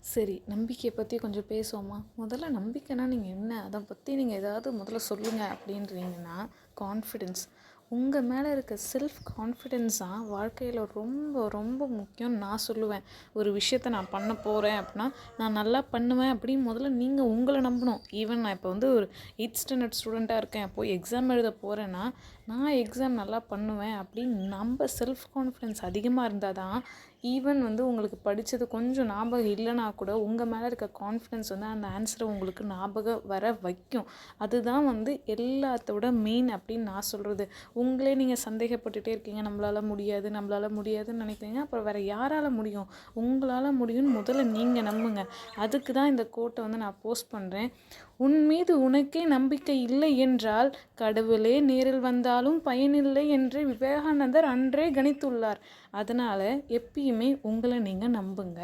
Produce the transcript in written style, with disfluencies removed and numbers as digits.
சரி, நம்பிக்கைய பத்தி கொஞ்சம் பேசுவோமா? முதல்ல நம்பிக்கைன்னா நீங்க என்ன? அத பத்தி நீங்க ஏதாவது முதல்ல சொல்லுங்க அப்படின்றீங்கன்னா, கான்ஃபிடென்ஸ். உங்க மேல இருக்க செல்ஃப் கான்ஃபிடென்ஸ் தான் வாழ்க்கையில ரொம்ப ரொம்ப முக்கியம்னு நான் சொல்லுவேன். ஒரு விஷயத்த நான் பண்ண போறேன் அப்படின்னா, நான் நல்லா பண்ணுவேன் அப்படின்னு முதல்ல நீங்க உங்கள நம்பணும். ஈவன் நான் இப்போ வந்து ஒரு 8th ஸ்டாண்டர்ட் ஸ்டூடெண்ட்டா இருக்கேன். போய் எக்ஸாம் எழுத போறேன்னா, நான் எக்ஸாம் நல்லா பண்ணுவேன் அப்படின்னு நம்ப செல்ஃப் கான்ஃபிடென்ஸ் அதிகமாக இருந்தால் தான், ஈவன் வந்து உங்களுக்கு படித்தது கொஞ்சம் ஞாபகம் இல்லைனா கூட உங்கள் மேலே இருக்க கான்ஃபிடென்ஸ் வந்து அந்த ஆன்சரை உங்களுக்கு ஞாபகம் வர வைக்கும். அதுதான் வந்து எல்லாத்தோட மெயின் அப்படின்னு நான் சொல்கிறது. உங்களே நீங்கள் சந்தேகப்பட்டுட்டே இருக்கீங்க, நம்மளால் முடியாது நம்மளால் முடியாதுன்னு நினைக்கிறீங்க. அப்புறம் வேறு யாரால் முடியும்? உங்களால் முடியும்னு முதல்ல நீங்கள் நம்புங்க. அதுக்கு தான் இந்த கோட்டை வந்து நான் போஸ்ட் பண்ணுறேன். உன் மீது உனக்கே நம்பிக்கை இல்லை என்றால் கடவுளே நேரில் வந்தாலும் பயனில்லை என்று விவேகானந்தர் அன்றே கணித்துள்ளார். அதனால் எப்பயுமே உங்களை நீங்கள் நம்புங்க.